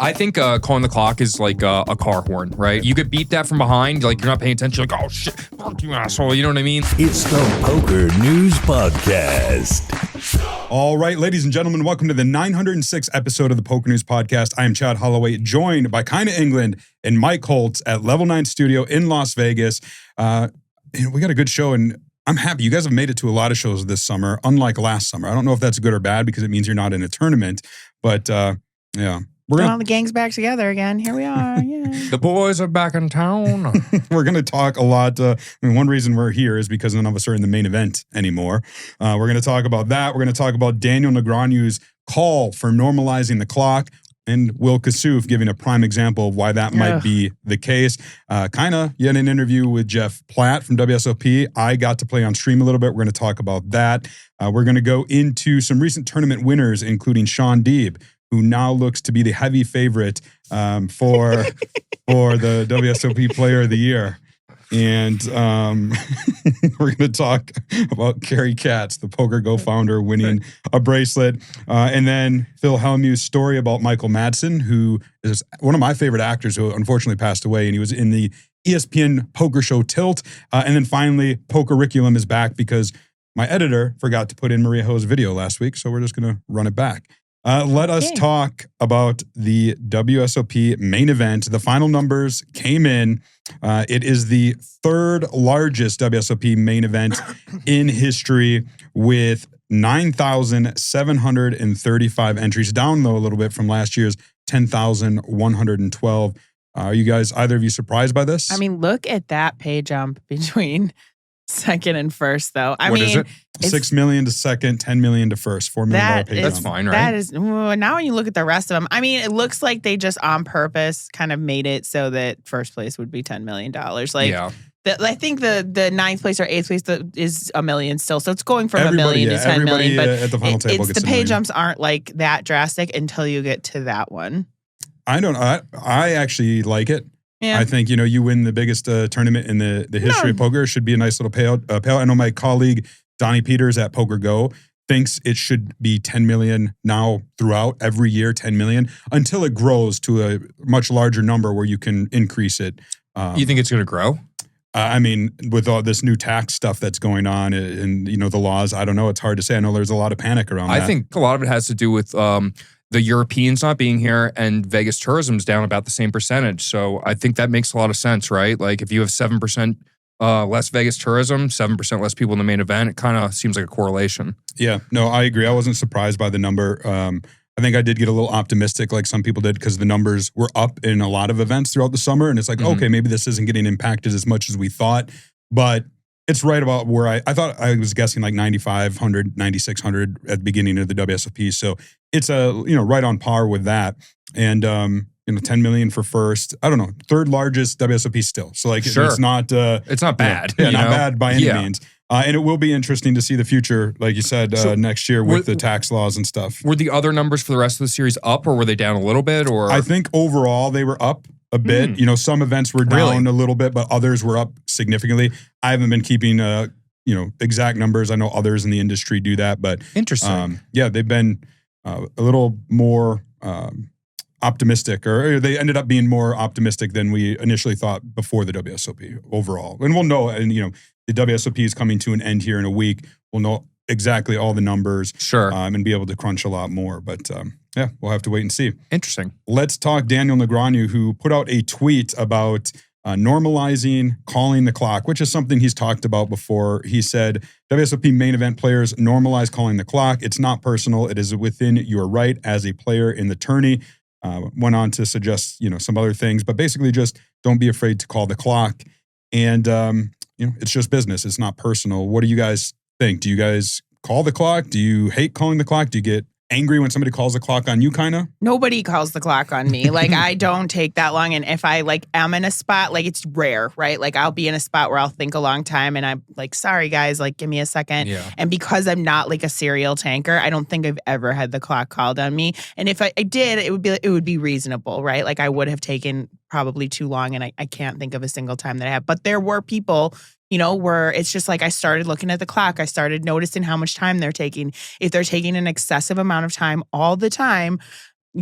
I think calling the clock is like a car horn, right? You get beeped at from behind, like you're not paying attention, like, oh shit, fuck you asshole, you know what I mean? It's the PokerNews Podcast. All right, ladies and gentlemen, welcome to the 906th episode of the PokerNews Podcast. I am Chad Holloway, joined by Kyna England and Mike Holtz at Level 9 Studio in Las Vegas. We got a good show, and I'm happy. You guys have made it to a lot of shows this summer, unlike last summer. I don't know if that's good or bad because it means you're not in a tournament, but yeah. All the gang's back together again. Here we are. Yeah. The boys are back in town. We're going to talk a lot. One reason we're here is because none of us are in the main event anymore. We're going to talk about that. We're going to talk about Daniel Negreanu's call for normalizing the clock and Will Kassouf giving a prime example of why that might be the case. Kyna, you had an interview with Jeff Platt from WSOP. I got to play on stream a little bit. We're going to talk about that. We're going to go into some recent tournament winners, including Shaun Deeb, who now looks to be the heavy favorite for the WSOP Player of the Year. And we're going to talk about Cary Katz, the PokerGO founder, winning a bracelet. And then Phil Hellmuth's story about Michael Madsen, who is one of my favorite actors who unfortunately passed away. And he was in the ESPN poker show Tilt. And then finally, Pokerriculum is back because my editor forgot to put in Maria Ho's video last week. So we're just going to run it back. Let us talk about the WSOP main event. The final numbers came in. It is the third largest WSOP main event in history with 9,735 entries, down though a little bit from last year's 10,112. Are you guys, either of you, surprised by this? I mean, look at that pay jump between second and first, though. What is it? 6 million to second, 10 million to first, $4 million pay jump. That's fine, right? That is, now when you look at the rest of them, I mean, it looks like they just on purpose kind of made it so that first place would be $10 million. Like, I think the ninth place or eighth place is $1 million still. So it's going from $1 million to $10 million. But at the final table gets the pay jumps aren't like that drastic until you get to that one. I actually like it. Yeah. I think, you win the biggest tournament in the history of poker. It should be a nice little payout. I know my colleague, Donnie Peters at PokerGO, thinks it should be 10 million now throughout every year, 10 million, until it grows to a much larger number where you can increase it. You think it's going to grow? I mean, with all this new tax stuff that's going on and, the laws, I don't know. It's hard to say. I know there's a lot of panic around that. I think a lot of it has to do with the Europeans not being here, and Vegas tourism's down about the same percentage. So I think that makes a lot of sense, right? Like if you have 7% less Vegas tourism, 7% less people in the main event, it kind of seems like a correlation. Yeah, no, I agree. I wasn't surprised by the number. I think I did get a little optimistic like some people did because the numbers were up in a lot of events throughout the summer. And it's like, okay, maybe this isn't getting impacted as much as we thought. But it's right about where I thought I was guessing like 9,500, 9,600 at the beginning of the WSOP. So it's right on par with that. And 10 million for first. I don't know, third largest WSOP still. So like it's not bad. Not bad by any means. And it will be interesting to see the future, like you said, next year with the tax laws and stuff. Were the other numbers for the rest of the series up, or were they down a little bit? Or I think overall they were up a bit. Some events were down a little bit, but others were up significantly. I haven't been keeping exact numbers. I know others in the industry do that, but interesting. They've been a little more optimistic, or they ended up being more optimistic than we initially thought before the WSOP overall. And we'll know, and the WSOP is coming to an end here in a week. We'll know exactly all the numbers, and be able to crunch a lot more. But we'll have to wait and see. Interesting. Let's talk Daniel Negreanu, who put out a tweet about normalizing calling the clock, which is something he's talked about before. He said, WSOP main event players normalize calling the clock. It's not personal. It is within your right as a player in the tourney. Went on to suggest, some other things, but basically just don't be afraid to call the clock. And, it's just business. It's not personal. What do you guys think? Do you guys call the clock? Do you hate calling the clock? Do you get angry when somebody calls the clock on you, Kyna? Nobody calls the clock on me. Like, I don't take that long. And if I am in a spot, it's rare, right? Like, I'll be in a spot where I'll think a long time and I'm like, sorry guys, give me a second. Yeah. And because I'm not a serial tanker, I don't think I've ever had the clock called on me. And if I did, it would be reasonable, right? Like, I would have taken probably too long, and I can't think of a single time that I have. But there were people, where it's just I started looking at the clock. I started noticing how much time they're taking. If they're taking an excessive amount of time all the time,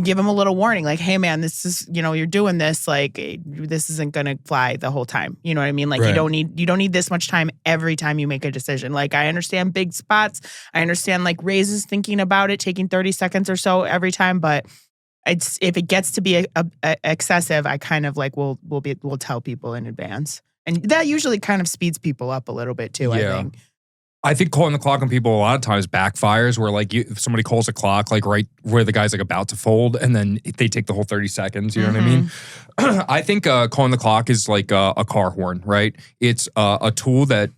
give them a little warning, like, hey man, this is, you're doing this, like, this isn't gonna fly the whole time. You know what I mean? Like, Right. you don't need this much time every time you make a decision. Like, I understand big spots. I understand like raises, thinking about it, taking 30 seconds or so every time, but if it gets to be excessive, I kind of like we'll tell people in advance. And that usually kind of speeds people up a little bit too, I think. I think calling the clock on people a lot of times backfires where like if somebody calls a clock like right where the guy's like about to fold and then they take the whole 30 seconds, you know what I mean? I think calling the clock is like a car horn, right? It's a tool that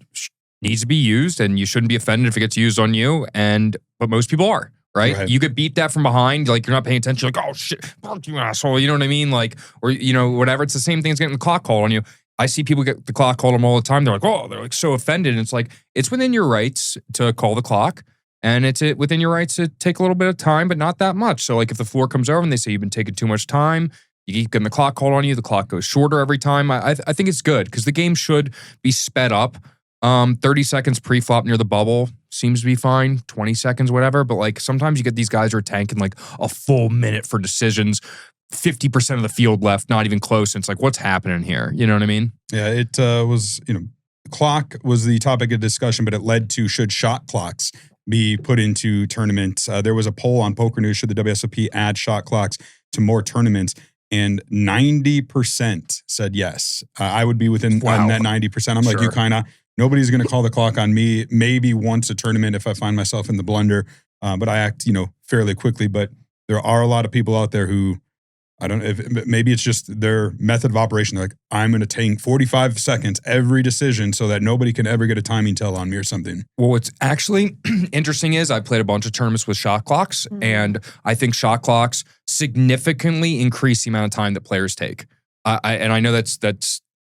needs to be used and you shouldn't be offended if it gets used on you, but most people are. Right? You get beat that from behind, like you're not paying attention, like, oh shit, fuck you asshole, you know what I mean? Like, or whatever. It's the same thing as getting the clock called on you. I see people get the clock called on them all the time. They're like, oh, they're like so offended. And it's like, it's within your rights to call the clock. And it's within your rights to take a little bit of time, but not that much. So like if the floor comes over and they say you've been taking too much time, you keep getting the clock called on you, the clock goes shorter every time. I think it's good because the game should be sped up. 30 seconds pre-flop near the bubble seems to be fine. 20 seconds, whatever. But like sometimes you get these guys who are tanking like a full minute for decisions. 50% of the field left, not even close. And it's like, what's happening here? You know what I mean? Yeah, it was, clock was the topic of discussion, but it led to should shot clocks be put into tournaments. There was a poll on PokerNews, should the WSOP add shot clocks to more tournaments? And 90% said yes. I would be within that 90%. I'm like you, Kyna. Nobody's going to call the clock on me. Maybe once a tournament if I find myself in the blunder, but I act, fairly quickly. But there are a lot of people out there who, I don't know, if maybe it's just their method of operation. They're like, I'm going to take 45 seconds every decision so that nobody can ever get a timing tell on me or something. Well, what's actually interesting is I've played a bunch of tournaments with shot clocks, and I think shot clocks significantly increase the amount of time that players take. And I know that's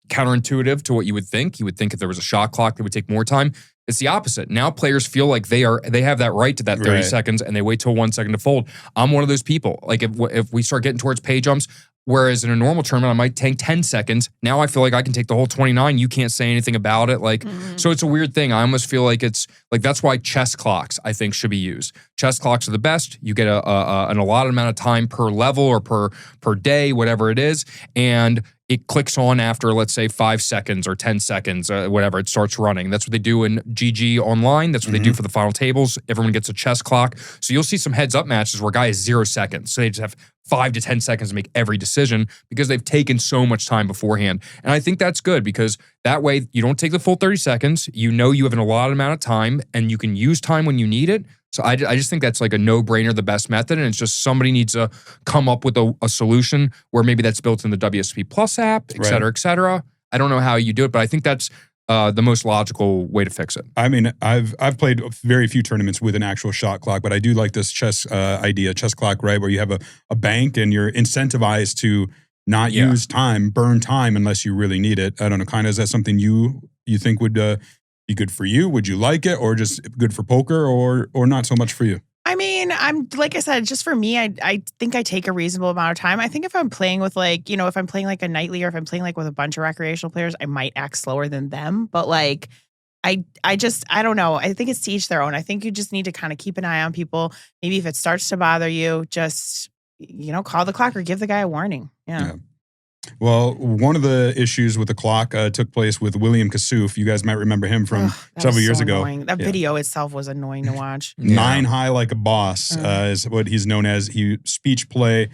counterintuitive to what you would think. You would think if there was a shot clock, they would take more time. It's the opposite. Now players feel like they have that right to that 30 seconds and they wait till 1 second to fold. I'm one of those people. Like if we start getting towards pay jumps, whereas in a normal tournament, I might take 10 seconds. Now I feel like I can take the whole 29. You can't say anything about it. Like, so it's a weird thing. I almost feel like it's like, that's why chess clocks, I think, should be used. Chess clocks are the best. You get an allotted amount of time per level or per day, whatever it is. And it clicks on after, let's say, 5 seconds or 10 seconds, whatever, it starts running. That's what they do in GG online. That's what they do for the final tables. Everyone gets a chess clock. So you'll see some heads-up matches where a guy is 0 seconds. So they just have 5 to 10 seconds to make every decision because they've taken so much time beforehand. And I think that's good because that way you don't take the full 30 seconds. You know you have an allotted amount of time and you can use time when you need it. So I just think that's like a no-brainer, the best method. And it's just somebody needs to come up with a solution where maybe that's built in the WSOP Plus app, et cetera, et cetera. I don't know how you do it, but I think that's the most logical way to fix it. I mean, I've played very few tournaments with an actual shot clock, but I do like this chess clock, right? Where you have a bank and you're incentivized to not use time, burn time unless you really need it. I don't know, Kyna, is that something you think would be good for you? Would you like it, or just good for poker, or not so much for you? I mean, I'm like I said, just for me, I think I take a reasonable amount of time. I think if I'm playing with if I'm playing like a nightly or if I'm playing like with a bunch of recreational players, I might act slower than them. But like, I don't know. I think it's to each their own. I think you just need to kind of keep an eye on people. Maybe if it starts to bother you, just call the clock or give the guy a warning. Yeah. Well, one of the issues with the clock took place with Will Kassouf. You guys might remember him from several years ago. That video itself was annoying to watch. 9 high like a boss is what he's known as. He speech play.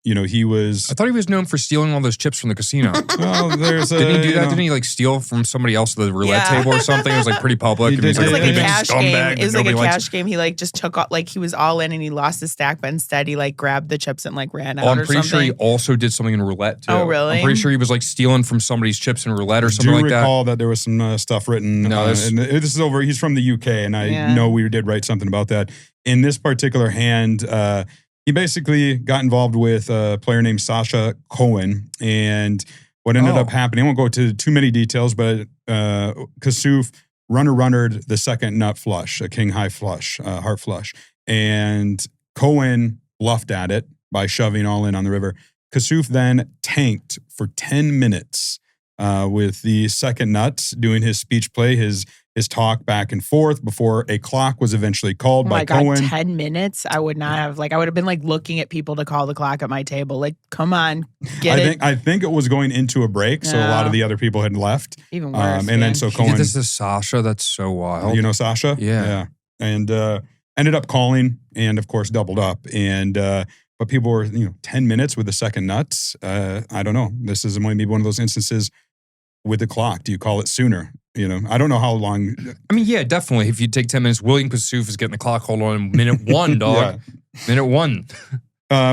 He was. I thought he was known for stealing all those chips from the casino. Well, there's Didn't he do that? Didn't he like steal from somebody else at the roulette table or something? It was like pretty public. He did. It was like a Big cash game. It was like a nobody cash game. He like just took like he was all in and he lost his stack, but instead he like grabbed the chips and like ran out. I'm pretty sure he also did something in roulette too. Oh, really? I'm pretty sure he was like stealing from somebody's chips in roulette or something like that. I do recall that there was some stuff written. No, and this is over. He's from the UK, and I know we did write something about that. In this particular hand, he basically got involved with a player named Sasha Cohen, and what ended up happening, I won't go into too many details, but Kassouf runnered the second nut flush, a king high flush, heart flush, and Cohen bluffed at it by shoving all in on the river. Kassouf then tanked for 10 minutes with the second nuts, doing his speech play, his his talk back and forth before a clock was eventually called Oh by my God, Cohen. 10 minutes? I would not have, I would have been looking at people to call the clock at my table. Come on, get it. I think it was going into a break, so a lot of the other people had left. Even worse. And then so He Cohen. did this to Sasha. That's so wild. You know Sasha? Yeah. And ended up calling and, of course, doubled up. And but people were, 10 minutes with the second nuts. I don't know. This is maybe one of those instances with the clock. Do you call it sooner? I don't know how long. I mean, yeah, definitely. If you take 10 minutes, Will Kassouf is getting the clock hold on minute 1, dog. Minute 1.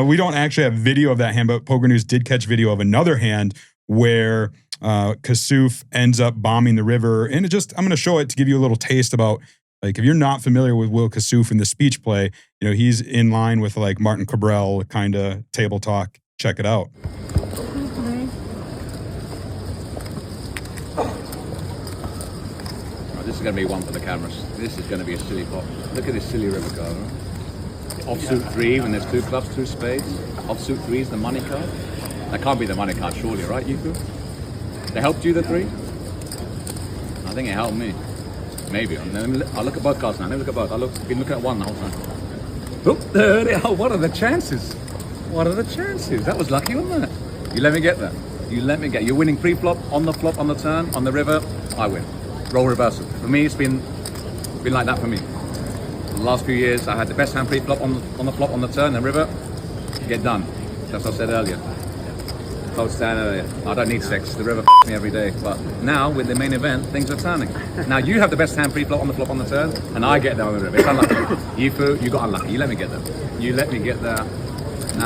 We don't actually have video of that hand, but Poker News did catch video of another hand where Kassouf ends up bombing the river. And I'm going to show it to give you a little taste about, if you're not familiar with Will Kassouf in the speech play, he's in line with Martin Cabral kind of table talk. Check it out. This is going to be one for the cameras. This is going to be a silly pot. Look at this silly river card. Right? Offsuit 3 when there's 2 clubs, 2 spades. Offsuit 3 is the money card. That can't be the money card, surely, right, Yuku? They helped you, the 3? I think it helped me. Maybe. I'll look at both cards now. Let me look at both. I've been looking at one the whole time. Oh, there they are. What are the chances? What are the chances? That was lucky, wasn't it? You let me get that. You're winning pre-flop, on the flop, on the turn, on the river. I win. Roll reversal. For me, it's been like that for me. For the last few years, I had the best hand pre-flop on the flop, on the turn, and river. Get done. That's what I said earlier. Close down earlier. I don't need sex. The river f***s me every day. But now, with the main event, things are turning. Now, you have the best hand pre-flop on the flop, on the turn, and I get there on the river. It's unlucky. You got unlucky. You let me get there. Now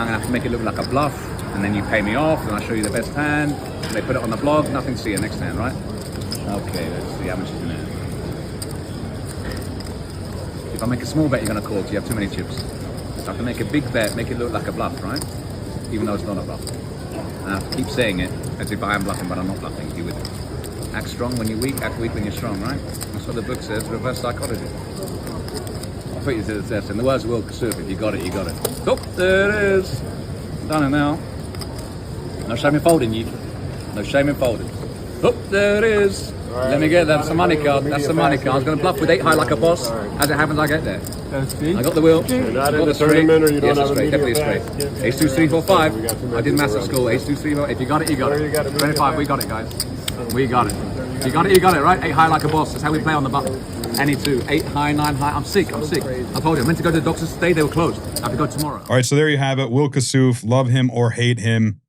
I'm going to have to make it look like a bluff, and then you pay me off, and I show you the best hand. They put it on the blog. Nothing to see you next hand, right? Okay, let's see how much is in there. If I make a small bet, you're going to call because you have too many chips. So I have to make a big bet, make it look like a bluff, right? Even though it's not a bluff. And I have to keep saying it as if I am bluffing, but I'm not bluffing. You with it. Act strong when you're weak, act weak when you're strong, right? That's what the book says, reverse psychology. I'll put you to the test. In the words of Will Kassouf, if you got it, you got it. Oh, there it is. Done it now. No shame in folding, you. No shame in folding. Oh, there it is. Right, let me get that. That's the money card. That's the money card. I was going to bluff with 8 high like a boss. As it happens, I get there. I got the wheel. You're not in the tournament, or you don't have a straight. Definitely a straight. Ace 2, 3, 4, 5. I did maths at school. Ace 2, 3, 4. If you got it, you got it. 25. We got it, guys. We got it. You got it. You got it. Right? 8 high like a boss. That's how we play on the button. Any 2. 8 high, 9 high. I'm sick. I told you. I meant to go to the doctors today. They were closed. I have to go tomorrow. All right, so there you have it. Will Kassouf, love him or hate him.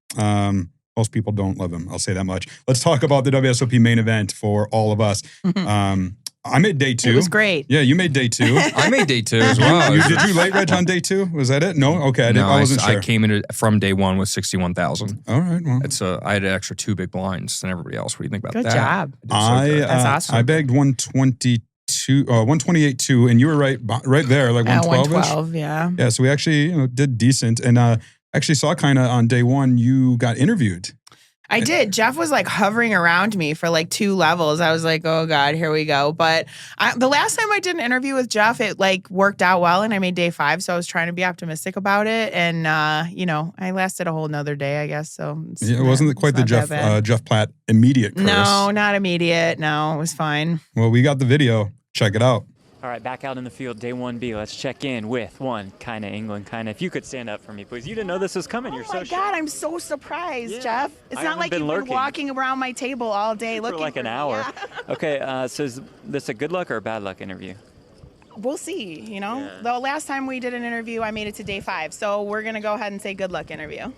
Most people don't love him. I'll say that much. Let's talk about the WSOP main event for all of us. I made day 2. It was great. Yeah, you made day 2. I made day 2 as well. Did you late reg on day 2? Was that it? No? Okay, I wasn't sure. I came in from day 1 with 61,000. All right, well. I had an extra 2 big blinds than everybody else. What do you think about Good that? job. That's awesome. I bagged 128.2, and you were right there, like 112-ish. 112, yeah. Yeah, so we actually did decent, and actually saw Kyna on day 1. You got interviewed. I did. Jeff was hovering around me for 2 levels. I was like, oh God, here we go. But the last time I did an interview with Jeff, it worked out well and I made day 5. So I was trying to be optimistic about it. And, I lasted a whole nother day, I guess. So it wasn't quite the Jeff Platt immediate curse. No, not immediate. No, it was fine. Well, we got the video. Check it out. All right, back out in the field, day 1B. Let's check in with one Kyna England. Kyna, if you could stand up for me, please. You didn't know this was coming. You're so Oh my God, I'm so surprised, Yeah. Jeff. It's I not haven't like been you've lurking. been walking around my table all day for looking like an for me. hour. Yeah. Okay, so is this a good luck or a bad luck interview? We'll see, Yeah. The last time we did an interview, I made it to day 5. So we're going to go ahead and say good luck interview.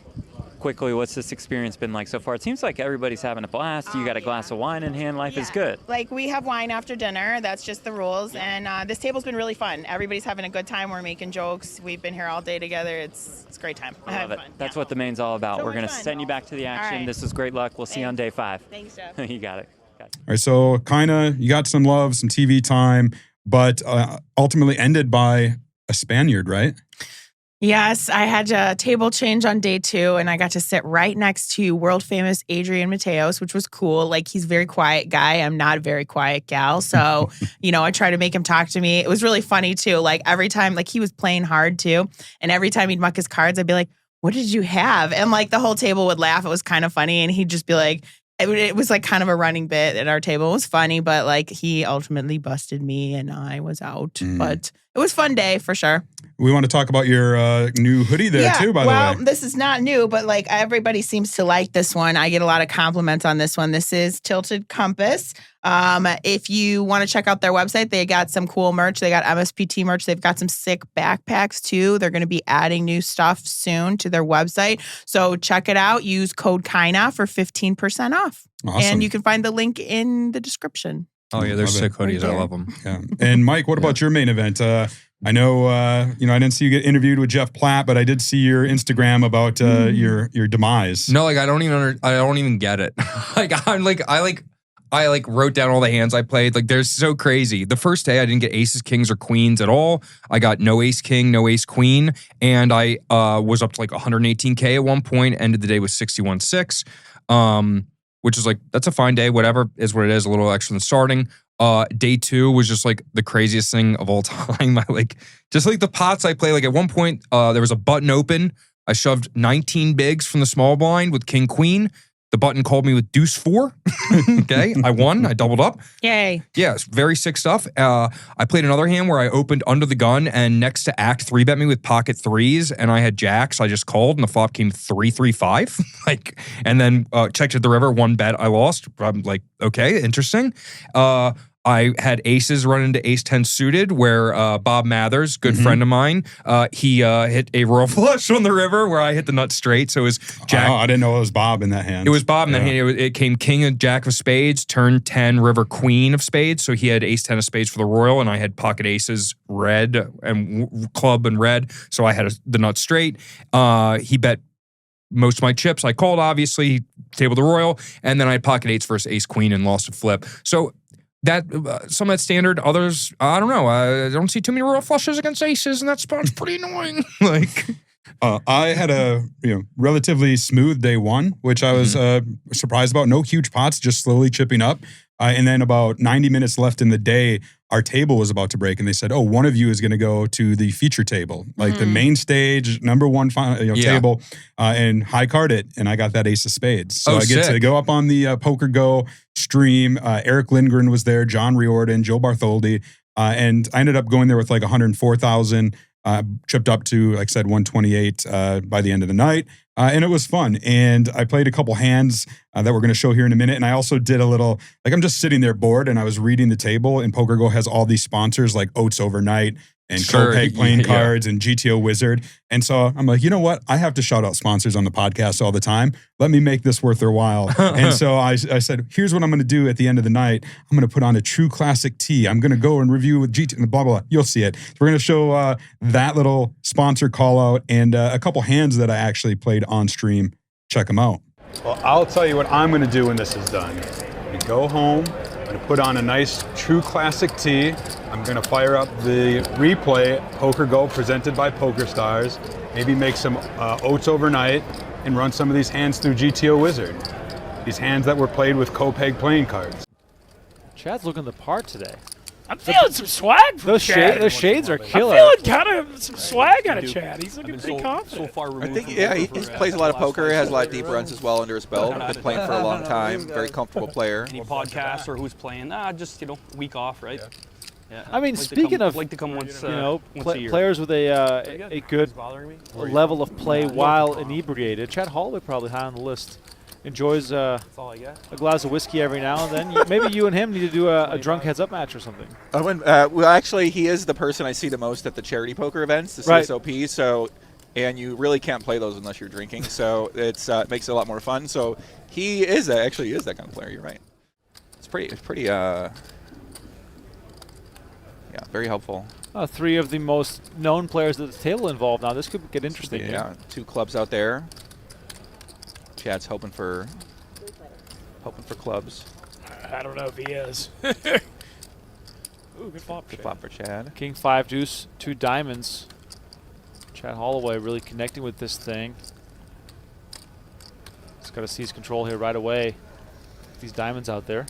Quickly, what's this experience been like so far? It seems like everybody's having a blast. You got a glass of wine in hand. Life is good. We have wine after dinner. That's just the rules. And this table's been really fun. Everybody's having a good time. We're making jokes. We've been here all day together. It's a great time. I love it. Fun. That's what the main's all about. So We're going to much fun. send you back to the action. right. This is great luck. We'll see you on day 5. Thanks, Jeff. You got it. All right, so Kyna, you got some love, some TV time, but ultimately ended by a Spaniard, right? Yes, I had a table change on day 2, and I got to sit right next to world famous Adrian Mateos, which was cool. He's a very quiet guy. I'm not a very quiet gal. So, I try to make him talk to me. It was really funny, too. Every time, he was playing hard, too. And every time he'd muck his cards, I'd be like, what did you have? And, the whole table would laugh. It was kind of funny. And he'd just be like, it was like kind of a running bit at our table. It was funny, but like he ultimately busted me and I was out. But it was a fun day for sure. We want to talk about your new hoodie there too, by the way. Well, this is not new, but like everybody seems to like this one. I get a lot of compliments on this one. This is Tilted Compass. If you want to check out their website, they got some cool merch. They got MSPT merch. They've got some sick backpacks too. They're going to be adding new stuff soon to their website. So check it out. Use code Kyna for 15% off. Awesome. And you can find the link in the description. Oh yeah, they're sick hoodies. I love them. Yeah. And Mike, what about your main event? I know, I didn't see you get interviewed with Jeff Platt, but I did see your Instagram about your demise. No, like I don't even get it. I wrote down all the hands I played. Like they're so crazy. The first day I didn't get aces, kings, or queens at all. I got no ace king, no ace queen, and I was up to like 118K at one point. Ended the day with 61.6, which is like that's a fine day. Whatever is what it is. A little extra than starting. Day 2 was just like the craziest thing of all time. Just like the pots I play. Like at one point, there was a button open. I shoved 19 bigs from the small blind with king queen. The button called me with deuce 4. Okay, I won. I doubled up. Yay. Yeah, it's very sick stuff. I played another hand where I opened under the gun and next to act 3-bet me with pocket 3s, and I had jacks. I just called and the flop came 3-3-5. And then checked at the river, 1 bet I lost. I'm like, okay, interesting. I had aces run into ace 10 suited where Bob Mathers, good friend of mine, he hit a royal flush on the river where I hit the nut straight. So it was jack. Oh, I didn't know it was Bob in that hand. It was Bob in that hand. It came king and jack of spades, turn 10, river queen of spades. So he had ace 10 of spades for the royal and I had pocket aces red and club and red. So I had the nut straight. He bet most of my chips. I called, obviously, table the royal, and then I had pocket 8s versus ace queen and lost a flip. So that some of that standard, others, I don't know. I don't see too many royal flushes against aces, and that spot's pretty annoying. I had a relatively smooth day 1, which I was surprised about. No huge pots, just slowly chipping up. And then about 90 minutes left in the day, our table was about to break, and they said, "Oh, one of you is going to go to the feature table, like the main stage, number 1 table, and high card it." And I got that ace of spades, so I get to go up on the PokerGO stream. Eric Lindgren was there, John Riordan, Joe Bartholdi, and I ended up going there with like 104,000. Chipped up to, like I said, 128 by the end of the night. And it was fun. And I played a couple hands that we're going to show here in a minute. And I also did a little, I'm just sitting there bored and I was reading the table, and PokerGO has all these sponsors like Oats Overnight and Copeg playing cards and GTO Wizard. And so I'm like, you know what? I have to shout out sponsors on the podcast all the time. Let me make this worth their while. And so I said, here's what I'm going to do at the end of the night. I'm going to put on a true classic tee. I'm going to go and review with GT and blah, blah, blah. You'll see it. We're going to show that little sponsor call out and a couple hands that I actually played on stream. Check them out. Well, I'll tell you what I'm going to do when this is done. We go home. I'm going to put on a nice true classic tee. I'm going to fire up the replay PokerGO presented by PokerStars. Maybe make some Oats Overnight and run some of these hands through GTO Wizard. These hands that were played with Copeg playing cards. Chad's looking the part today. I'm feeling some swag from Chad. Those shades are killer. I'm feeling kind of some swag out of Chad. He's looking pretty confident. I think, he plays a lot of poker. He has a lot of deep runs as well under his belt. Been playing for a long time. Very comfortable player. Any podcasts or who's playing? Just week off, right? Yeah. I mean, speaking of, like to come once, once a year. Players with a good level of play while inebriated, Chad Holloway probably high on the list. Enjoys a glass of whiskey every now and then. Maybe you and him need to do a drunk heads-up match or something. Well, actually, he is the person I see the most at the charity poker events, the CSOP. So, and you really can't play those unless you're drinking. So it makes it a lot more fun. So he is that kind of player. You're right. It's pretty. Yeah, very helpful. 3 of the most known players at the table involved now. This could get interesting. Yeah, 2 clubs out there. Chad's hoping for clubs. I don't know if he is. Ooh, good flop. Good flop for Chad. King 5 deuce, 2 diamonds. Chad Holloway really connecting with this thing. He's got to seize control here right away. These diamonds out there.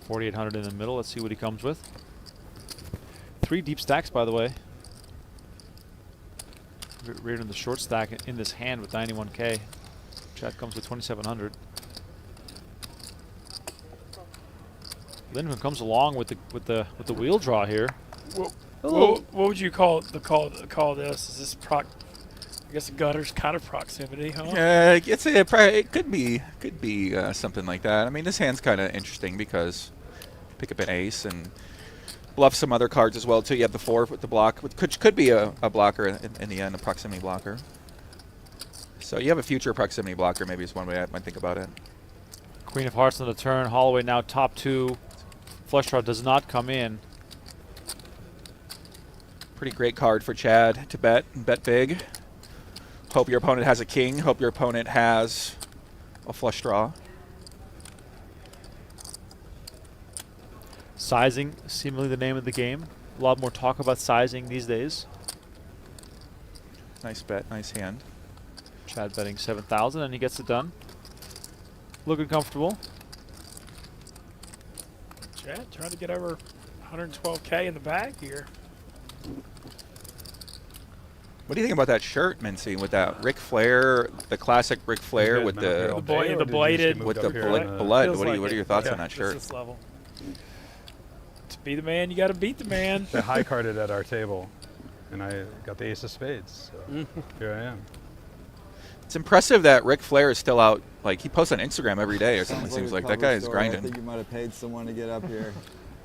$4,800 in the middle. Let's see what he comes with. 3 deep stacks, by the way. Reardon the short stack in this hand with 91K. Chad comes with 2,700. Lindman comes along with the wheel draw here. What would you call this? Is this I guess a gutter's kind of proximity, huh? Yeah, it could be something like that. I mean, this hand's kind of interesting because pick up an ace and bluff some other cards as well too. You have the 4 with the block, which could be a blocker in the end, a proximity blocker. So you have a future proximity blocker. Maybe is one way I might think about it. Queen of Hearts on the turn. Holloway now top 2. Flush draw does not come in. Pretty great card for Chad to bet big. Hope your opponent has a king. Hope your opponent has a flush draw. Sizing, seemingly the name of the game. A lot more talk about sizing these days. Nice bet, nice hand. Chad betting 7,000 and he gets it done. Looking comfortable. Chad trying to get over 112K in the bag here. What do you think about that shirt, Mincy, with that Ric Flair, the classic Ric Flair with the bladed with the blood? What are your thoughts on that shirt? This level. To be the man, you got to beat the man. They high carded at our table, and I got the ace of spades. So here I am. It's impressive that Ric Flair is still out. Like, he posts on Instagram every day or something. It seems like that guy is grinding. I think you might have paid someone to get up here.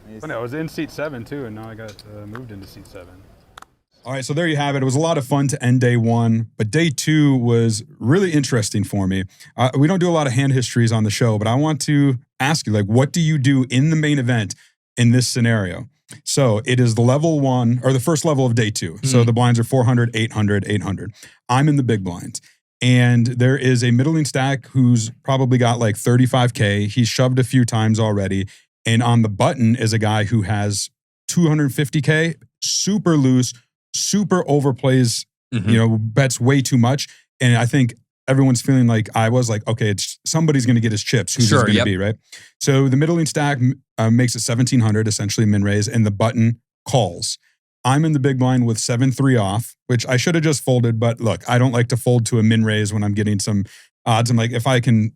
Well, no, I was in seat 7 too, and now I got moved into seat 7. All right, so there you have it. It was a lot of fun to end day 1, but day 2 was really interesting for me. We don't do a lot of hand histories on the show, but I want to ask you, like, what do you do in the main event in this scenario? So it is the level 1, or the first level of day 2. So the blinds are 400, 800, 800. I'm in the big blinds. And there is a middling stack who's probably got like 35K. He's shoved a few times already. And on the button is a guy who has 250K, super loose, super overplays, bets way too much. And I think everyone's feeling like I was like, okay, somebody's going to get his chips. Who's this going to be, right? So the middling stack makes it 1,700, essentially min raise, and the button calls. I'm in the big blind with 7-3 off, which I should have just folded. But look, I don't like to fold to a min raise when I'm getting some odds. I'm like, if I can,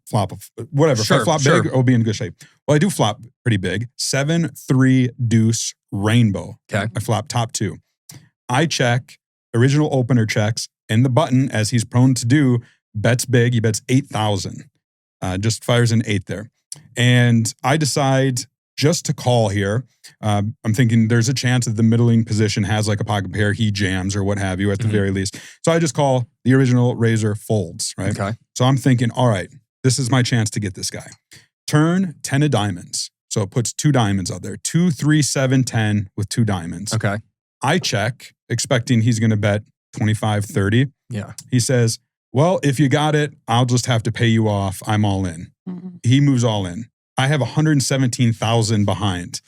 flop, whatever. If I flop big, I'll be in good shape. Well, I do flop pretty big. 7-3 deuce rainbow. Okay. I flop top 2. I check, original opener checks, and the button, as he's prone to do, bets big. He bets 8,000. Just fires an 8 there. And I decide just to call here. I'm thinking there's a chance that the middling position has like a pocket pair, he jams or what have you at the very least. So I just call, the original raiser folds, right? Okay. So I'm thinking, all right, this is my chance to get this guy. Turn 10 of diamonds. So it puts 2 diamonds out there. 2, 3, 7, 10 with 2 diamonds. Okay. I check, expecting he's going to bet 25, 30. Yeah. He says, well, if you got it, I'll just have to pay you off. I'm all in. He moves all in. I have 117,000 behind.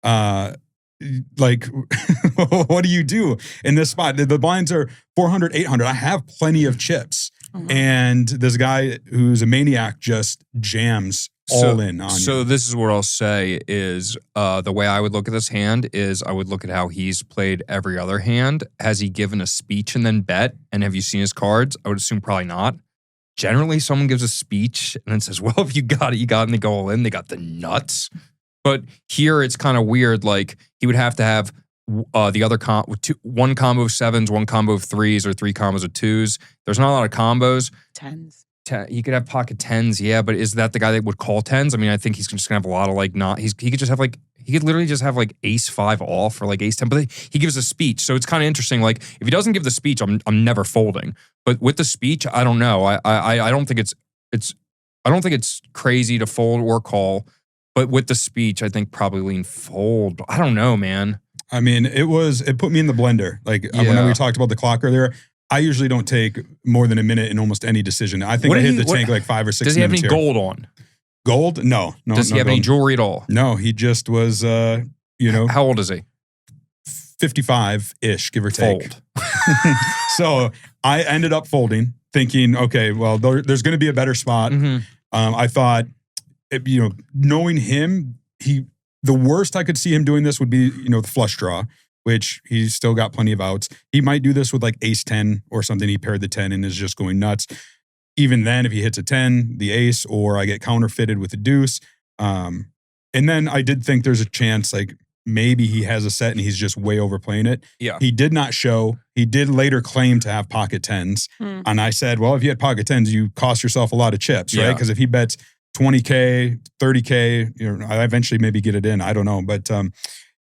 What do you do in this spot? The blinds are 400, 800. I have plenty of chips. And this guy who's a maniac just jams all in on you. So this is what I'll say is the way I would look at this hand is I would look at how he's played every other hand. Has he given a speech and then bet? And have you seen his cards? I would assume probably not. Generally, someone gives a speech and then says, well, if you got it, you got it, and they go all in. They got the nuts. But here it's kind of weird. Like, he would have to have the other one combo of 7s, 1 combo of 3s, or 3 combos of 2s. There's not a lot of combos. 10s. He could have pocket 10s, yeah, but is that the guy that would call 10s? I mean, I think he's just gonna have a lot of he could just have he could literally just have like ace 5 off or like ace 10, but he gives a speech. So it's kind of interesting. Like, if he doesn't give the speech, I'm never folding. But with the speech, I don't know. I don't think it's crazy to fold or call. But with the speech, I think probably lean fold. I don't know, man. I mean, it put me in the blender. Like, when we talked about the clock earlier, I usually don't take more than a minute in almost any decision. I think I hit the tank like 5 or 6 minutes. Does he have any here. gold on? Gold? No. Does he have any jewelry at all? No, he just was, How old is he? 55-ish, give or take. Fold. So I ended up folding, thinking, okay, well, there's going to be a better spot. I thought, knowing him, he the worst I could see him doing this would be, the flush draw, which he's still got plenty of outs. He might do this with like ace 10 or something. He paired the 10 and is just going nuts. Even then, if he hits a 10, the ace, or I get counterfeited with the deuce. And then I did think there's a chance like maybe he has a set and he's just way overplaying it. Yeah. He did not show. He did later claim to have pocket 10s. And I said, well, if you had pocket 10s, you cost yourself a lot of chips, right? Because if he bets 20K, 30K, I eventually maybe get it in. I don't know. But that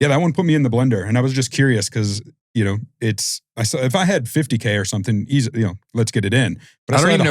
one put me in the blender. And I was just curious because, if I had 50K or something, easy, let's get it in. But I don't even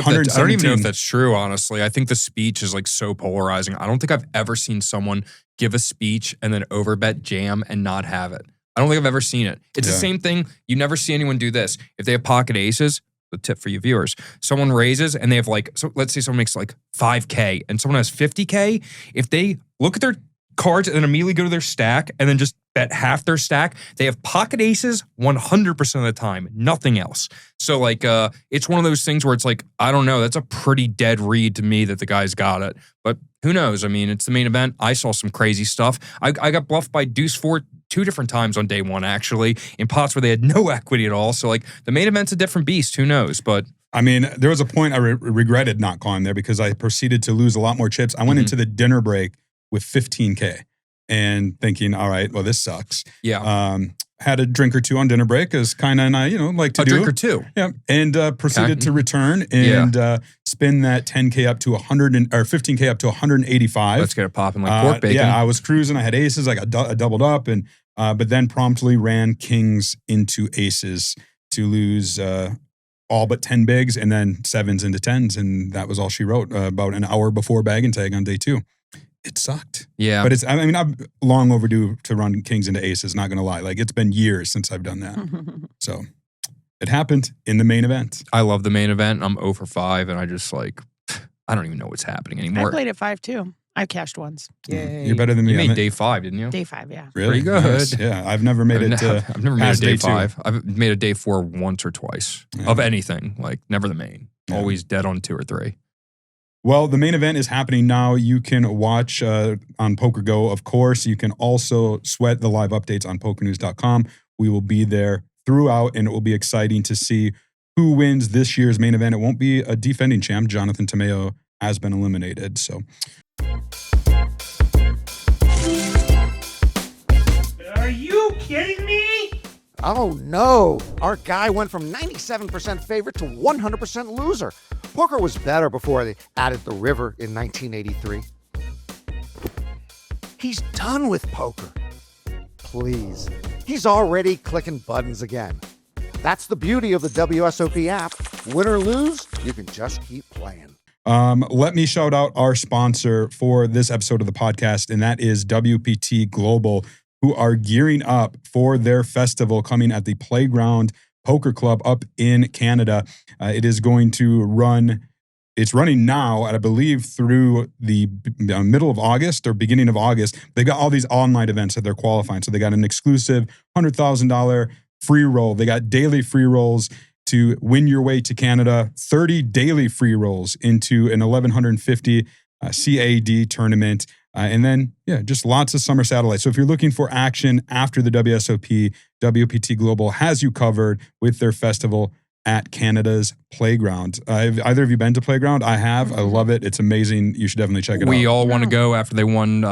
know if that's true, honestly. I think the speech is like so polarizing. I don't think I've ever seen someone give a speech and then overbet jam and not have it. I don't think I've ever seen it. It's the same thing. You never see anyone do this. If they have pocket aces, the tip for you viewers, someone raises and they have so let's say someone makes like 5K and someone has 50K. If they look at their cards and then immediately go to their stack and then just bet half their stack, they have pocket aces 100% of the time, nothing else. So it's one of those things where it's like, I don't know, that's a pretty dead read to me that the guy's got it. But who knows? I mean, it's the main event. I saw some crazy stuff. I got bluffed by deuce 4 2 different times on day one, actually, in pots where they had no equity at all. So the main event's a different beast. Who knows? But I mean, there was a point I regretted not calling there because I proceeded to lose a lot more chips. I went into the dinner break with 15K and thinking, all right, well, this sucks. Yeah. Had a drink or two on dinner break, as Kyna and I, like to do. A drink or two. Yeah. And proceeded to return and spin that 10K up to 15K up to 185. Let's get it popping like pork bacon. Yeah, I was cruising. I had aces. I doubled up, and but then promptly ran kings into aces to lose all but 10 bigs and then sevens into tens. And that was all she wrote about an hour before bag and tag on day 2. It sucked. Yeah. But I'm long overdue to run kings into aces, not going to lie. It's been years since I've done that. So it happened in the main event. I love the main event. I'm 0 for 5, and I just I don't even know what's happening anymore. I played at 5 too. I've cashed once. Yay. You're better than me. You made day 5, didn't you? Day 5, yeah. Really? Pretty good. Nice. Yeah, I've never made it. I've never made a day 5. 2. I've made a day 4 once or twice of anything. Never the main. Always dead on 2 or 3. Well, the main event is happening now. You can watch on PokerGO, of course. You can also sweat the live updates on PokerNews.com. We will be there throughout, and it will be exciting to see who wins this year's main event. It won't be a defending champ. Jonathan Tomeo has been eliminated. So, are you kidding me? Oh no, our guy went from 97% favorite to 100% loser. Poker was better before they added the river in 1983. He's done with poker. Please. He's already clicking buttons again. That's the beauty of the WSOP app. Win or lose, you can just keep playing. Let me shout out our sponsor for this episode of the podcast, and that is WPT Global, who are gearing up for their festival coming at the Playground Poker Club up in Canada. It is going to run, it's running now, I believe, through the middle of August or beginning of August. They've got all these online events that they're qualifying. So they got an exclusive $100,000 free roll. They got daily free rolls to win your way to Canada, 30 daily free rolls into an 1,150 CAD tournament. And then, just lots of summer satellites. So if you're looking for action after the WSOP, WPT Global has you covered with their festival at Canada's Playground. Have either of you been to Playground? I have. I love it. It's amazing. You should definitely check it out. We all want to go after they won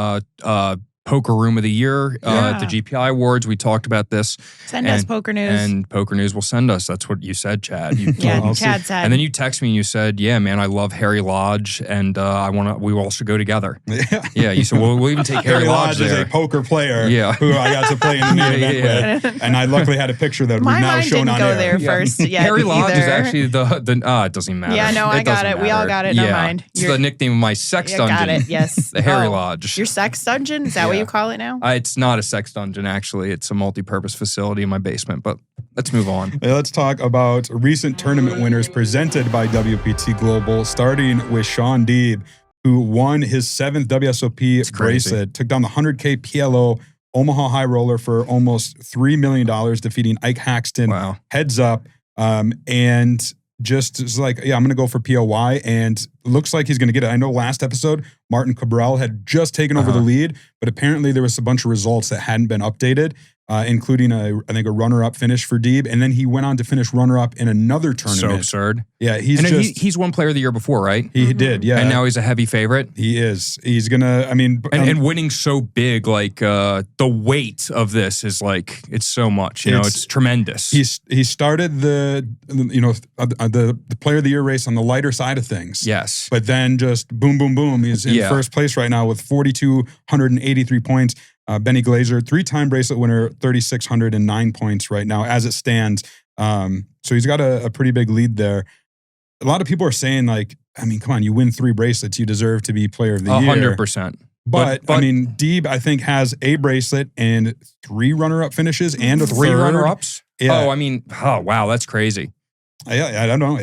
Poker Room of the Year at the GPI Awards. We talked about this. Send us Poker News. And Poker News will send us. That's what you said, Chad. Chad said. And then you text me and you said, yeah, man, I love Harry Lodge and we all should go together. Yeah, you said, well, we'll even take Harry Lodge there. Is a poker player who I got to play in the main event with. And I luckily had a picture that we've now shown on air. My mind didn't go there first yet Harry Lodge either. is actually it doesn't even matter. Yeah, no, I got it. We all got it. No mind. It's the nickname of my sex dungeon. Got it, yes. The Harry Lodge. Your sex dungeon? Is that what you call it now? It's not a sex dungeon, actually. It's a multi-purpose facility in my basement, but let's move on. Let's talk about recent tournament winners presented by WPT Global, starting with Shaun Deeb, who won his 7th WSOP bracelet, took down the 100K PLO Omaha High Roller for almost $3 million, defeating Ike Haxton heads up. And just is like, yeah, I'm going to go for POY, and looks like he's going to get it. I know last episode, Martin Cabral had just taken over the lead, but apparently there was a bunch of results that hadn't been updated, including I think a runner-up finish for Deeb, and then he went on to finish runner-up in another tournament. So absurd. Yeah, he's won player of the year before, right? He did, yeah. And now he's a heavy favorite. He is. He's gonna. I mean, and winning so big, like the weight of this is like it's so much. You know, it's tremendous. He started the player of the year race on the lighter side of things. Yes, but then just boom, boom, boom. He's in first place right now with 4,283 points. Benny Glazer, 3-time bracelet winner, 3,609 points right now as it stands. So he's got a pretty big lead there. A lot of people are saying, like, I mean, come on, you win 3 bracelets, you deserve to be player of the year. 100%. But I mean, Deeb, I think, has a bracelet and 3 runner-up finishes and a 3 third. runner-ups? Yeah. Oh, I mean, wow, that's crazy. I don't know.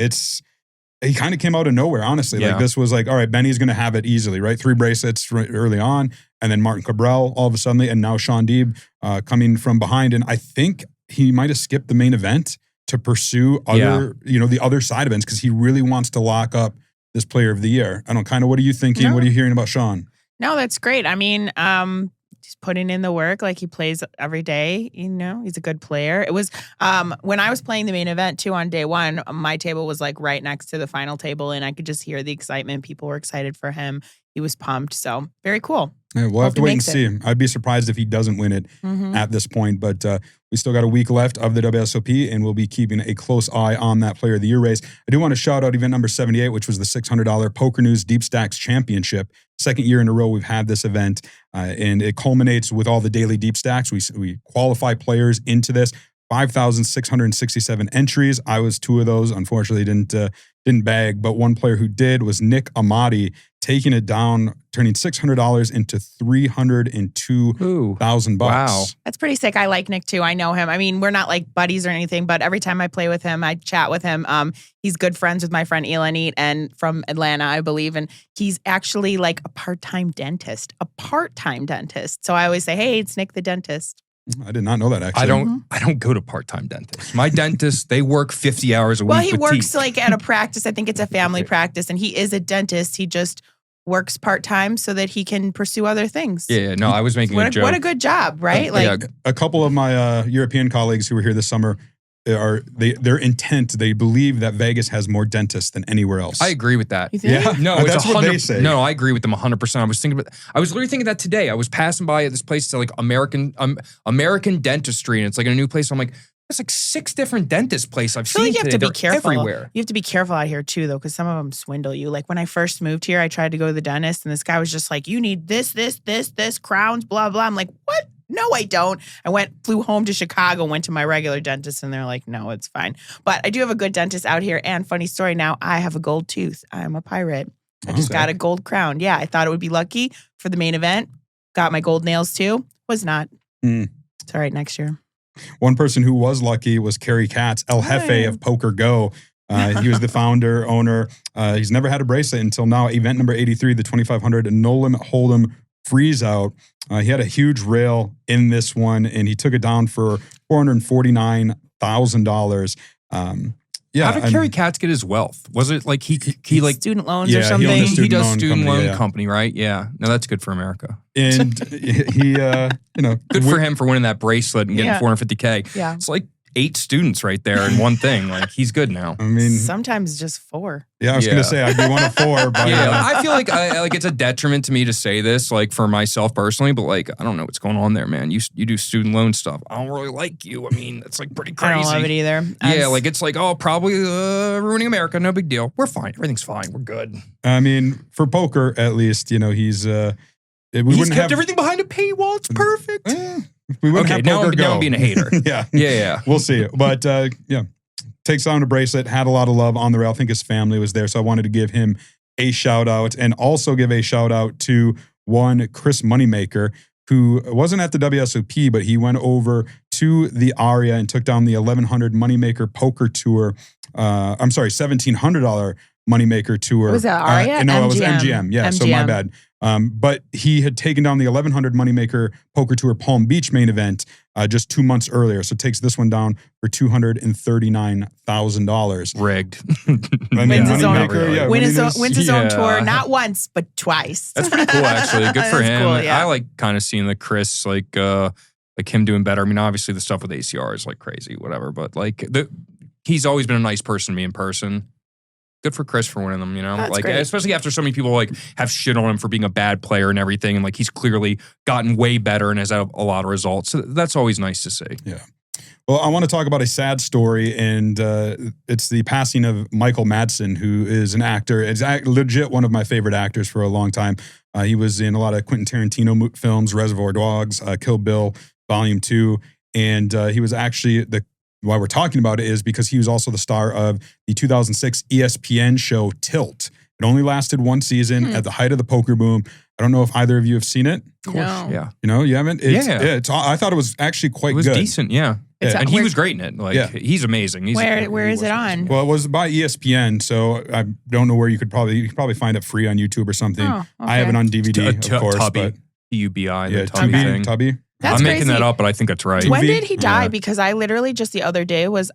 He kind of came out of nowhere, honestly. Yeah. Like, this was like, all right, Benny's going to have it easily, right? 3 bracelets early on, and then Martin Cabral all of a sudden, and now Shaun Deeb coming from behind. And I think he might have skipped the main event to pursue other, the other side events, because he really wants to lock up this player of the year. I don't what are you thinking? No. What are you hearing about Shaun? No, that's great. I mean, he's putting in the work. Like, he plays every day. You know, he's a good player. It was when I was playing the main event too on day 1, my table was like right next to the final table, and I could just hear the excitement. People were excited for him. He was pumped. So very cool. Yeah, we'll have to wait and see. I'd be surprised if he doesn't win it at this point, but we still got a week left of the WSOP, and we'll be keeping a close eye on that player of the year race. I do want to shout out event number 78, which was the $600 PokerNews Deepstacks Championship. 2nd year in a row we've had this event, and it culminates with all the daily deep stacks. We qualify players into this. 5,667 entries. I was 2 of those. Unfortunately, didn't bag, but one player who did was Nick Ahmadi, taking it down, turning $600 into $302,000. Wow, that's pretty sick. I like Nick too. I know him. I mean, we're not like buddies or anything, but every time I play with him, I chat with him. He's good friends with my friend Elon Eat, and from Atlanta, I believe, and he's actually like a part-time dentist. So I always say, "Hey, it's Nick the dentist." I did not know that, actually. I don't go to part-time dentists. My dentists, they work 50 hours a week. Well, he with works teeth. like at a practice. I think it's a family practice, and he is a dentist. He just works part-time so that he can pursue other things. Yeah, no, I was making a joke. What a good job, right? A couple of my European colleagues who were here this summer, they're intent. They believe that Vegas has more dentists than anywhere else. I agree with that. You think? Yeah, no, it's that's 100%. what they say. No, I agree with them 100%. I was literally thinking that today. I was passing by at this place, it's like American dentistry, and it's like a new place. I'm like, there's like 6 different dentist places I've seen. You have to be careful everywhere. You have to be careful out here too, though, because some of them swindle you. Like when I first moved here, I tried to go to the dentist, and this guy was just like, "You need this, crowns, blah blah." I'm like, "What? No, I don't." I flew home to Chicago, went to my regular dentist, and they're like, "No, it's fine." But I do have a good dentist out here. And funny story, now I have a gold tooth. I'm a pirate. I just got a gold crown. Yeah, I thought it would be lucky for the main event. Got my gold nails too. Was not. It's all right next year. One person who was lucky was Cary Katz, El Jefe of PokerGO. He was the founder, owner. He's never had a bracelet until now. Event number 83, the 2,500 No Limit Hold'em Freeze Out. He had a huge rail in this one, and he took it down for $449,000. How did Cary Katz get his wealth? Was it like he like student loans or something? He does student loan company, right? Yeah. No, that's good for America. And he good for him for winning that bracelet and getting $450K. Yeah. It's like 8 students right there in one thing. Like, he's good now. I mean, sometimes just 4. Yeah, I was going to say I'd be one of 4. But I feel like it's a detriment to me to say this, like for myself personally, but like I don't know what's going on there, man. You do student loan stuff. I don't really like you. I mean, it's like pretty crazy. I don't love it either. Yeah, like it's like, oh, probably ruining America. No big deal. We're fine. Everything's fine. We're good. I mean, for poker, at least, he's he's kept everything behind a paywall. It's perfect. We wouldn't have now PokerGO. I'm being a hater. Yeah. We'll see. But takes down a bracelet, had a lot of love on the rail. I think his family was there. So I wanted to give him a shout out, and also give a shout out to one Chris Moneymaker, who wasn't at the WSOP, but he went over to the Aria and took down the 1,100 Moneymaker Poker Tour. $1,700 Moneymaker Tour. Was that Aria? No, it was MGM. MGM. Yeah, so my bad. But he had taken down the 1100 Moneymaker Poker Tour Palm Beach main event just 2 months earlier. So takes this one down for $239,000. Rigged. Wins his own, yeah, wins his own tour, not once, but twice. That's pretty cool, actually. Good for him. Cool, yeah. I like kind of seeing the Chris, like him doing better. I mean, obviously the stuff with ACR is like crazy, whatever. But like he's always been a nice person to me in person. Good for Chris for winning them, you know? That's like, great. especially after so many people like have shit on him for being a bad player and everything. And like he's clearly gotten way better and has had a lot of results. So that's always nice to see. Yeah. Well, I want to talk about a sad story, and it's the passing of Michael Madsen, who is an actor. It's legit one of my favorite actors for a long time. He was in a lot of Quentin Tarantino films, Reservoir Dogs, Kill Bill, Volume 2. And he was actually why we're talking about it is because he was also the star of the 2006 ESPN show Tilt. It only lasted one season at the height of the poker boom. I don't know if either of you have seen it. Of course, yeah. You know, you haven't? Yeah. I thought it was actually quite good. It was decent, yeah. And he was great in it. Like, yeah. He's amazing. Where is it on? Well, it was by ESPN, so I don't know where you could probably find it free on YouTube or something. Oh, okay. I have it on DVD, of course. Tubby. But T-U-B-I, yeah, the Tubby thing. Tubby. That's I'm crazy. making that up, but I think that's right. When did he die? Because I literally just the other day it was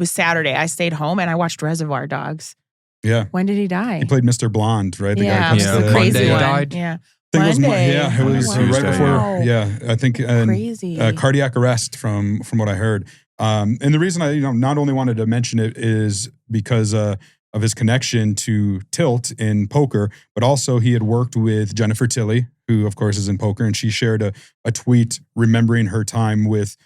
Saturday. I stayed home and I watched Reservoir Dogs. Yeah. When did he die? He played Mr. Blonde, right? The guy the crazy one. Died. Yeah. I think Monday. it was right before. Wow. Yeah, I think Crazy. Cardiac arrest from what I heard. And the reason I not only wanted to mention it is because of his connection to Tilt in poker, but also he had worked with Jennifer Tilly, who of course is in poker, and she shared a tweet remembering her time with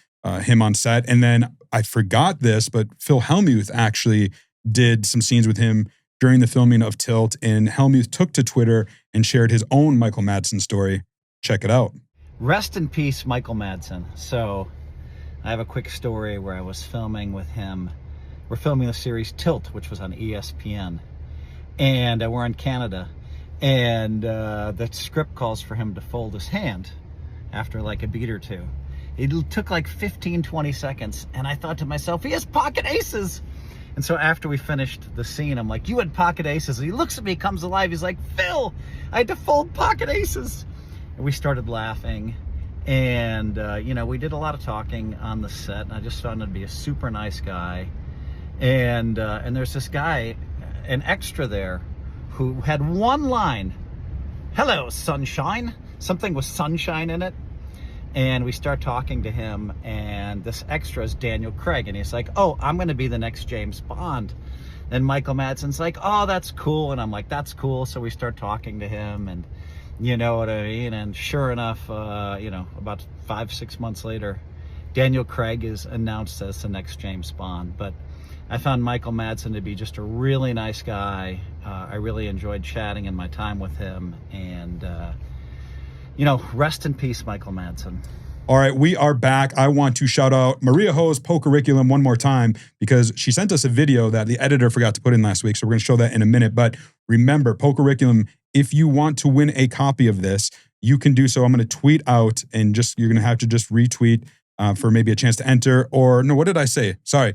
him on set. And then I forgot this, but Phil Hellmuth actually did some scenes with him during the filming of Tilt, and Hellmuth took to Twitter and shared his own Michael Madsen story. Check it out. Rest in peace, Michael Madsen. So I have a quick story where I was filming with him. We're filming the series Tilt, which was on ESPN. And we're in Canada. And the script calls for him to fold his hand after like a beat or two. It took like 15, 20 seconds. And I thought to myself, he has pocket aces. And so after we finished the scene, I'm like, you had pocket aces. And he looks at me, comes alive. He's like, Phil, I had to fold pocket aces. And we started laughing. And, we did a lot of talking on the set. And I just found him to be a super nice guy. And there's this guy, an extra there, who had one line. Hello, sunshine. Something with sunshine in it. And we start talking to him, and this extra is Daniel Craig, and he's like, oh, I'm going to be the next James Bond. And Michael Madsen's like, oh, that's cool. And I'm like, that's cool. So we start talking to him, and you know what I mean? And sure enough, about 5-6 months later, Daniel Craig is announced as the next James Bond. But I found Michael Madsen to be just a really nice guy. I really enjoyed chatting in my time with him, and rest in peace, Michael Madsen. All right, we are back. I want to shout out Maria Ho's Pokerriculum one more time because she sent us a video that the editor forgot to put in last week. So we're going to show that in a minute. But remember, Pokerriculum, if you want to win a copy of this, you can do so. I'm going to tweet out and you're going to have to just retweet for maybe a chance to enter. Or no, what did I say? Sorry.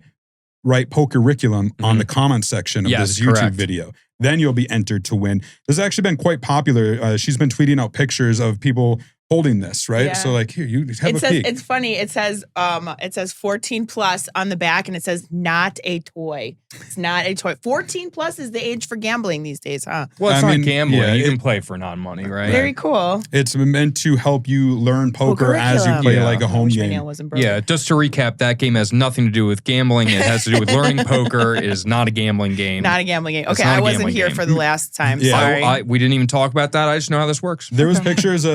Write Pokerriculum on the comments section of this YouTube video. Then you'll be entered to win. This has actually been quite popular. She's been tweeting out pictures of people holding this, right? Yeah. So like, here, you have a peek. It's funny. It says 14 plus on the back, and it says not a toy. It's not a toy. 14 plus is the age for gambling these days, huh? Well, it's not gambling. Yeah, you can play for non-money, right? Very cool. It's meant to help you learn poker as you play like a home game. Yeah, just to recap, that game has nothing to do with gambling. It has to do with learning poker. It is not a gambling game. Not a gambling game. Okay, I wasn't here for the last time. Yeah. Sorry. We didn't even talk about that. I just know how this works. There was pictures,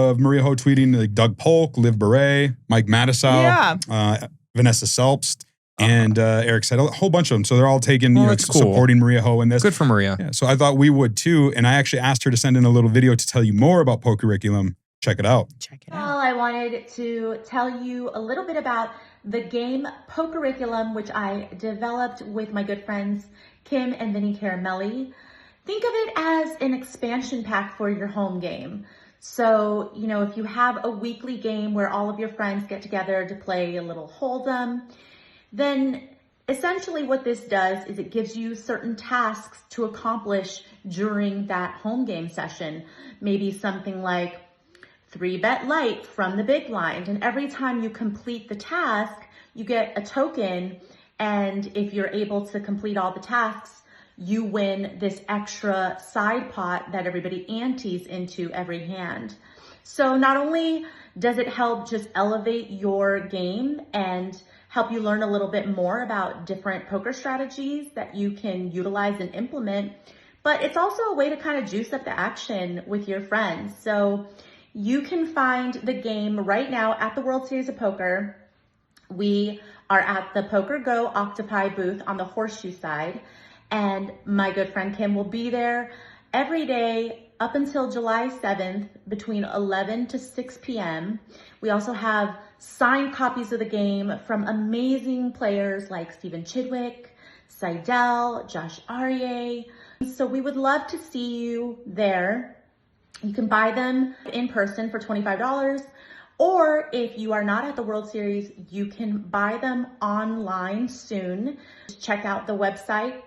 of Maria Ho tweeting like Doug Polk, Liv Beret, Mike Mattisau, Vanessa Selbst, and Eric said a whole bunch of them. So they're all taking, supporting Maria Ho in this. Good for Maria. Yeah, so I thought we would too. And I actually asked her to send in a little video to tell you more about Pokerriculum. Check it out. Well, I wanted to tell you a little bit about the game Pokerriculum, which I developed with my good friends Kim and Vinny Caramelli. Think of it as an expansion pack for your home game. So, if you have a weekly game where all of your friends get together to play a little hold'em, then Essentially what this does is it gives you certain tasks to accomplish during that home game session. Maybe something like 3-bet light from the big blind. And every time you complete the task, you get a token. And if you're able to complete all the tasks, you win this extra side pot that everybody antes into every hand. So not only does it help just elevate your game and help you learn a little bit more about different poker strategies that you can utilize and implement, but it's also a way to kind of juice up the action with your friends. So you can find the game right now at the World Series of Poker. We are at the PokerGO Octopi booth on the horseshoe side, and my good friend Kim will be there every day up until July 7th between 11 to 6 p.m. We also have signed copies of the game from amazing players like Stephen Chidwick, Seidel, Josh Aryeh. So we would love to see you there. You can buy them in person for $25, or if you are not at the World Series, you can buy them online soon. Check out the website,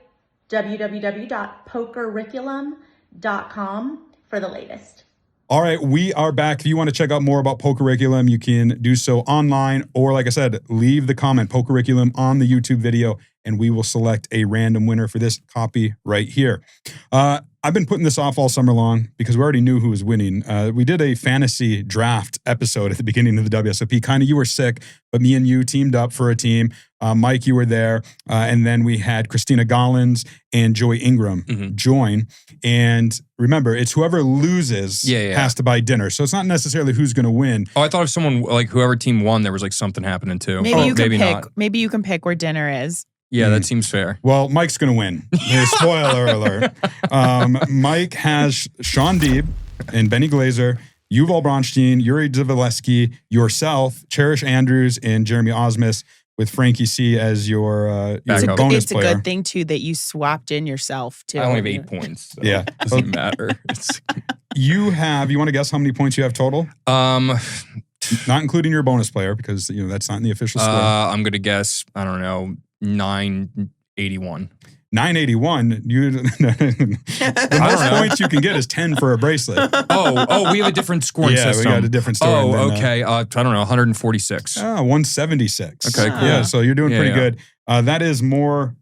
www.pokerriculum.com for the latest. All right, we are back. If you want to check out more about Pokerriculum, you can do so online, or like I said, leave the comment Pokerriculum on the YouTube video, and we will select a random winner for this copy right here. I've been putting this off all summer long because we already knew who was winning. We did a fantasy draft episode at the beginning of the WSOP. Kyna, you were sick, but me and you teamed up for a team. Mike, you were there. And then we had Christina Gollins and Joey Ingram join. And remember, it's whoever loses has to buy dinner. So it's not necessarily who's going to win. Oh, I thought if someone, like whoever team won, there was like something happening too. Maybe you can pick. Not. Maybe you can pick where dinner is. Yeah, that seems fair. Well, Mike's going to win. Spoiler alert. Mike has Shaun Deeb and Benny Glazer, Yuval Bronstein, Yuri Zavaleski, yourself, Cherish Andrews, and Jeremy Osmus, with Frankie C as your bonus player. It's a good thing, too, that you swapped in yourself, too. I only have 8 points. So yeah. It doesn't matter. You want to guess how many points you have total? Not including your bonus player, because that's not in the official score. I'm going to guess, I don't know, 981. 981. The most points you can get is 10 for a bracelet. Oh, we have a different scoring system. Yeah, we got a different scoring. Oh, okay. I don't know, 146. 176. Okay, cool. Yeah, so you're doing pretty good. That is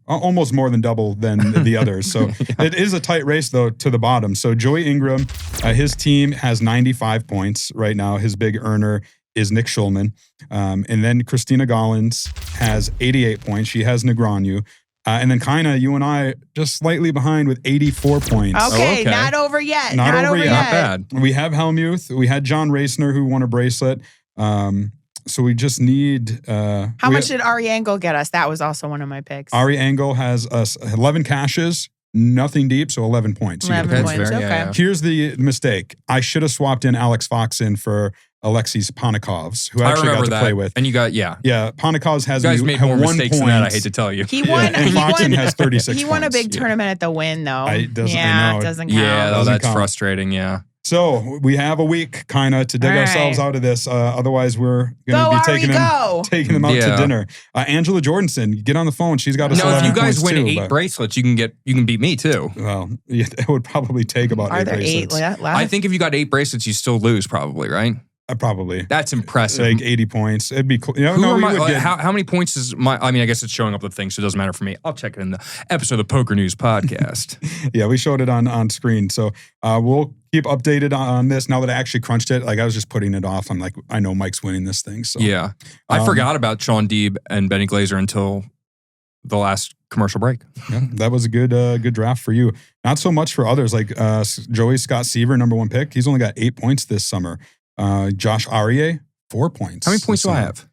almost more than double than the others. So it is a tight race, though, to the bottom. So Joey Ingram, his team has 95 points right now. His big earner is Nick Schulman. And then Christina Gollins has 88 points. She has Negreanu. And then Kyna, you and I, just slightly behind with 84 points. Okay, not over yet. Not over yet. Not bad. We have Hellmuth. We had John Racner, who won a bracelet. So we just need... How much did Ari Angle get us? That was also one of my picks. Ari Angle has us 11 cashes, nothing deep, so 11 points. 11 points, okay. Here's the mistake. I should have swapped in Alex Foxen for Alexis Ponikovs, who I actually got to play with. And you got, Yeah, Ponikovs has you guys made more mistakes than that, I hate to tell you. He won. And Foxen has 36 He won a big tournament at the Win, though. It doesn't count. Yeah, that's frustrating, yeah. So we have a week, Kyna, to dig ourselves out of this. Otherwise, we're going to be taking them out to dinner. Angela Jordanson, get on the phone. She's got us. No, if you guys win 8 bracelets, you can beat me too. Well, it would probably take about 8 bracelets. I think if you got 8 bracelets, you still lose, probably, right? Probably. That's impressive. Like 80 points. It'd be cool. How many points is my... I mean, I guess it's showing up the thing, so it doesn't matter for me. I'll check it in the episode of the PokerNews Podcast. Yeah, we showed it on screen. So we'll keep updated on this now that I actually crunched it. Like, I was just putting it off. I'm like, I know Mike's winning this thing. So yeah. I forgot about Shaun Deeb and Benny Glazer until the last commercial break. Yeah, that was a good draft for you. Not so much for others. Like Joey Scott Seaver, #1 pick. He's only got 8 points this summer. Josh Aryeh, 4 points. How many points do I have?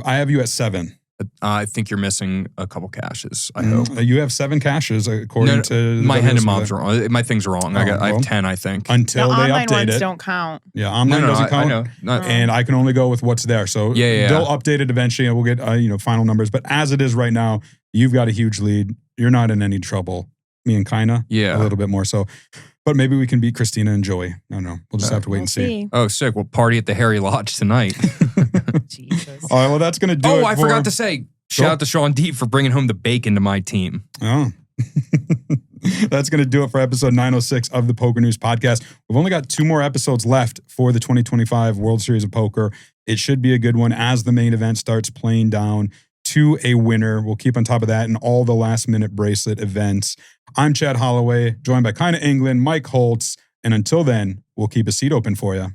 I have you at 7. I think you're missing a couple caches. I hope you have 7 caches according to my hand and mom's wrong. My thing's wrong. I have 10, I think. Until they online update ones it. don't count. Yeah, online doesn't count. I know. And I can only go with what's there. So they'll update it eventually, and we'll get final numbers. But as it is right now, you've got a huge lead. You're not in any trouble. Me and Kyna, a little bit more so. But maybe we can beat Christina and Joey. I don't know. We'll just have to wait and see. Oh, sick. We'll party at the Harry Lodge tonight. Jesus. All right, well, that's going to do it. I forgot to say, Shout out to Shaun Deeb for bringing home the bacon to my team. Oh. That's going to do it for episode 906 of the Poker News Podcast. We've only got 2 more episodes left for the 2025 World Series of Poker. It should be a good one as the main event starts playing down to a winner. We'll keep on top of that and all the last-minute bracelet events. I'm Chad Holloway, joined by Kyna and Mike Holtz. And until then, we'll keep a seat open for you.